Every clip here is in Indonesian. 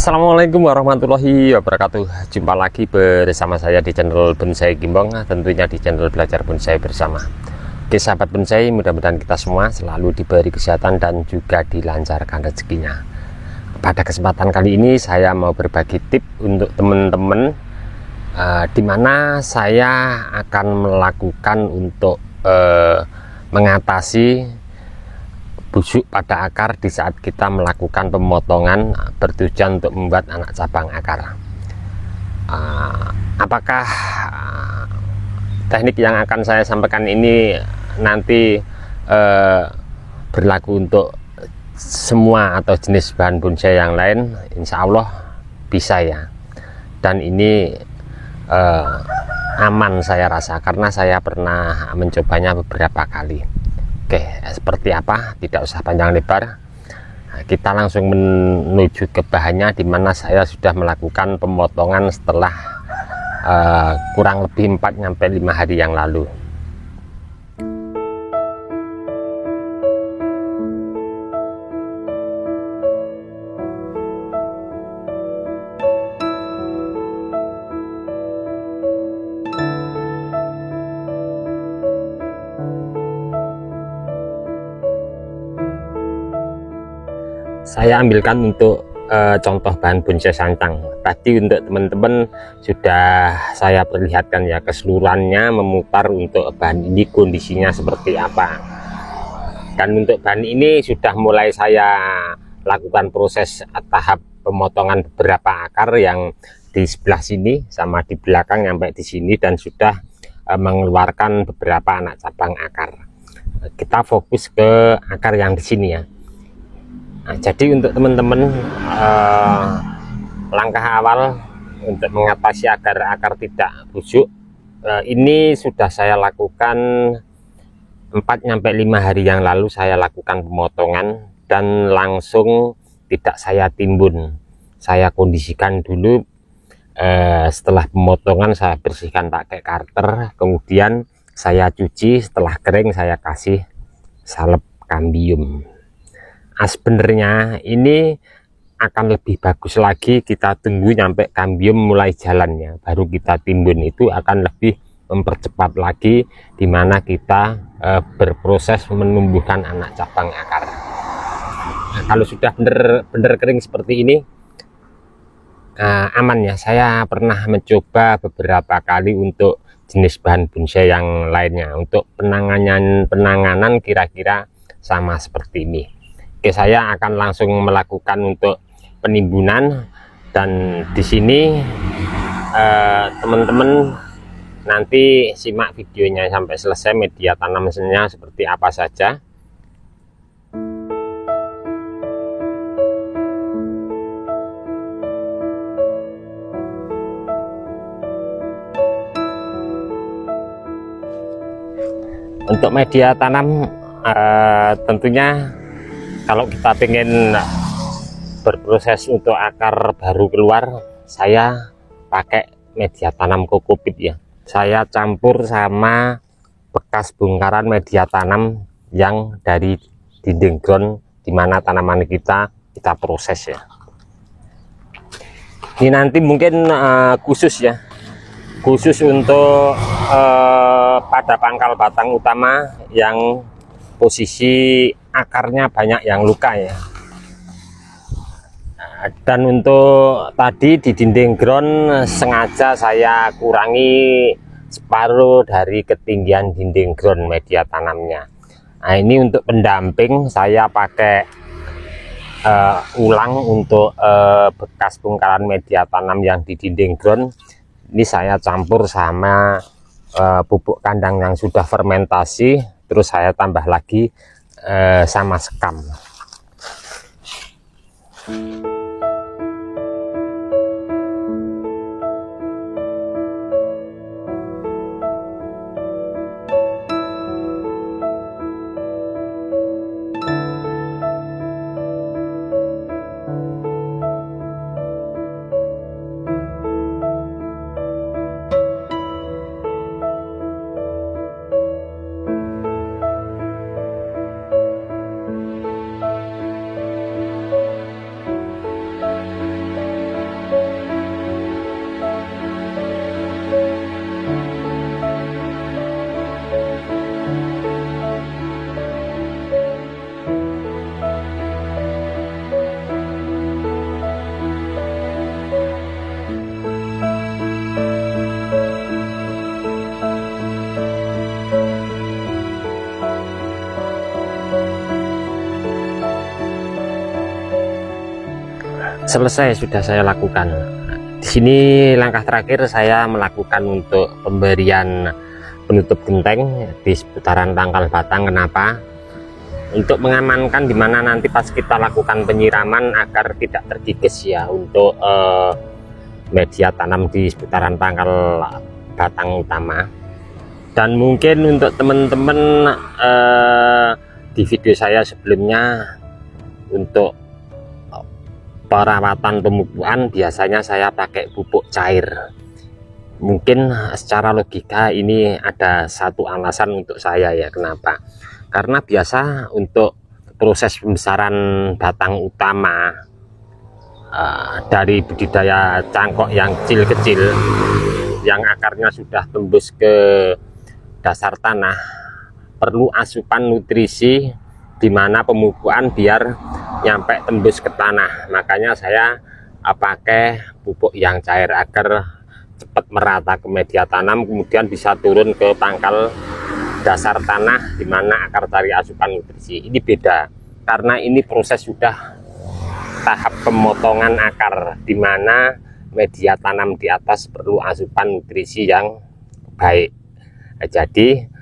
Assalamualaikum warahmatullahi wabarakatuh. Jumpa lagi bersama saya di channel Bonsai Gimbong, tentunya di channel Belajar Bonsai Bersama. Oke sahabat bonsai, mudah-mudahan kita semua selalu diberi kesehatan dan juga dilancarkan rezekinya. Pada kesempatan kali ini saya mau berbagi tip untuk teman-teman di mana saya akan melakukan untuk mengatasi busuk pada akar di saat kita melakukan pemotongan bertujuan untuk membuat anak cabang akar. Apakah teknik yang akan saya sampaikan ini nanti berlaku untuk semua atau jenis bahan bonsai yang lain? Insya Allah bisa ya, dan ini aman saya rasa karena saya pernah mencobanya beberapa kali. Oke, seperti apa? Tidak usah panjang lebar. Kita langsung menuju ke bahannya, di mana saya sudah melakukan pemotongan setelah kurang lebih 4-5 hari yang lalu. Saya ambilkan untuk contoh bahan bonsai sancang. Tadi untuk teman-teman sudah saya perlihatkan ya keseluruhannya, memutar untuk bahan ini kondisinya seperti apa. Dan untuk bahan ini sudah mulai saya lakukan proses tahap pemotongan beberapa akar yang di sebelah sini sama di belakang sampai di sini, dan sudah mengeluarkan beberapa anak cabang akar. Kita fokus ke akar yang di sini ya. Nah, jadi untuk teman-teman langkah awal untuk mengatasi agar akar tidak busuk ini sudah saya lakukan 4-5 hari yang lalu. Saya lakukan pemotongan dan langsung tidak saya timbun, saya kondisikan dulu. Setelah pemotongan saya bersihkan pakai karter, kemudian saya cuci, setelah kering saya kasih salep kambium. Sebenarnya ini akan lebih bagus lagi kita tunggu sampai kambium mulai jalannya baru kita timbun, itu akan lebih mempercepat lagi dimana kita berproses menumbuhkan anak cabang akar. Nah, kalau sudah benar-benar kering seperti ini aman ya. Saya pernah mencoba beberapa kali untuk jenis bahan bonsai yang lainnya, untuk penanganan kira-kira sama seperti ini. Oke, saya akan langsung melakukan untuk penimbunan, dan di sini teman-teman nanti simak videonya sampai selesai, media tanamnya seperti apa saja. Untuk media tanam tentunya kalau kita ingin berproses untuk akar baru keluar, saya pakai media tanam kokopit ya. Saya campur sama bekas bongkaran media tanam yang dari dinding ground di mana tanaman kita proses ya. Ini nanti mungkin khusus ya, khusus untuk pada pangkal batang utama yang posisi akarnya banyak yang luka ya. Dan untuk tadi di dinding ground sengaja saya kurangi separuh dari ketinggian dinding ground media tanamnya. Nah, ini untuk pendamping saya pakai ulang untuk bekas bongkaran media tanam yang di dinding ground. Ini saya campur sama pupuk kandang yang sudah fermentasi, terus saya tambah lagi sama sekam. selesai, sudah saya lakukan. Di sini langkah terakhir saya melakukan untuk pemberian penutup genteng di seputaran pangkal batang. Kenapa? Untuk mengamankan dimana nanti pas kita lakukan penyiraman agar tidak terkikis ya, untuk media tanam di seputaran pangkal batang utama. Dan mungkin untuk teman-teman di video saya sebelumnya, untuk perawatan pemupukan biasanya saya pakai pupuk cair. Mungkin secara logika ini ada satu alasan untuk saya ya, kenapa? Karena biasa untuk proses pembesaran batang utama dari budidaya cangkok yang kecil-kecil, yang akarnya sudah tembus ke dasar tanah, perlu asupan nutrisi di mana pemupukan biar nyampe tembus ke tanah. Makanya saya pakai pupuk yang cair agar cepat merata ke media tanam, kemudian bisa turun ke pangkal dasar tanah di mana akar cari asupan nutrisi. Ini beda karena ini proses sudah tahap pemotongan akar, di mana media tanam di atas perlu asupan nutrisi yang baik. Jadi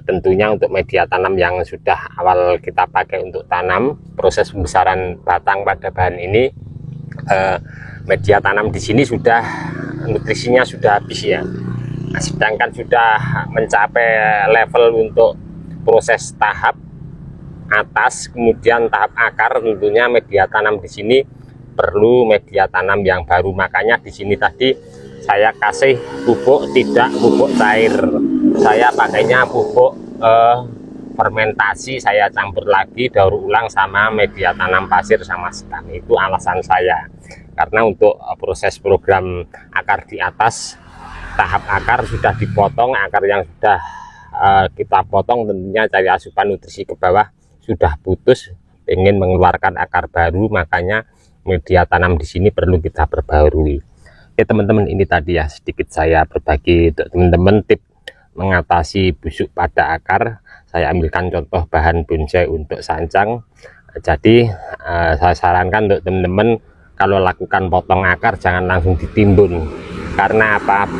tentunya untuk media tanam yang sudah awal kita pakai untuk tanam, proses pembesaran batang pada bahan ini, media tanam di sini sudah nutrisinya sudah habis ya. Nah, sedangkan sudah mencapai level untuk proses tahap atas, kemudian tahap akar, tentunya media tanam di sini perlu media tanam yang baru. Makanya di sini tadi saya kasih pupuk, tidak pupuk cair, saya pakainya pupuk fermentasi, saya campur lagi daur ulang sama media tanam pasir sama setan. Itu alasan saya, karena untuk proses program akar di atas, tahap akar sudah dipotong, akar yang sudah kita potong tentunya cari asupan nutrisi ke bawah sudah putus, ingin mengeluarkan akar baru, makanya media tanam di sini perlu kita perbarui. Oke teman-teman, ini tadi ya sedikit saya berbagi untuk teman-teman tip mengatasi busuk pada akar. Saya ambilkan contoh bahan bonsai untuk sancang. Jadi saya sarankan untuk teman-teman kalau lakukan potong akar jangan langsung ditimbun. Karena apa?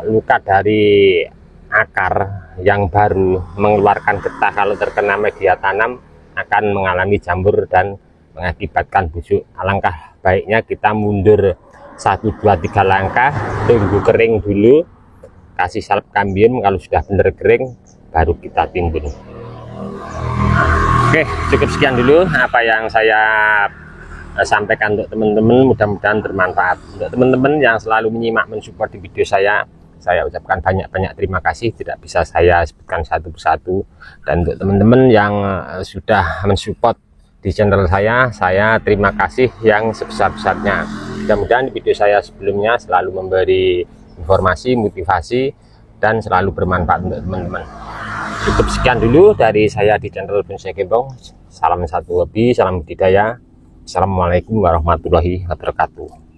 Luka dari akar yang baru mengeluarkan getah kalau terkena media tanam akan mengalami jamur dan mengakibatkan busuk. Alangkah baiknya kita mundur 1, 2, 3 langkah, tunggu kering dulu, kasih salep kambium, kalau sudah benar kering baru kita timbun. Oke, cukup sekian dulu apa yang saya sampaikan untuk teman-teman, mudah-mudahan bermanfaat. Untuk teman-teman yang selalu menyimak mensupport di video saya ucapkan banyak-banyak terima kasih, tidak bisa saya sebutkan satu persatu. Dan untuk teman-teman yang sudah mensupport di channel saya terima kasih yang sebesar-besarnya. Mudah-mudahan di video saya sebelumnya selalu memberi informasi, motivasi, dan selalu bermanfaat untuk teman-teman. Cukup sekian dulu dari saya di channel Bonsai Gembong. Salam satu hobi, salam budidaya. Assalamualaikum warahmatullahi wabarakatuh.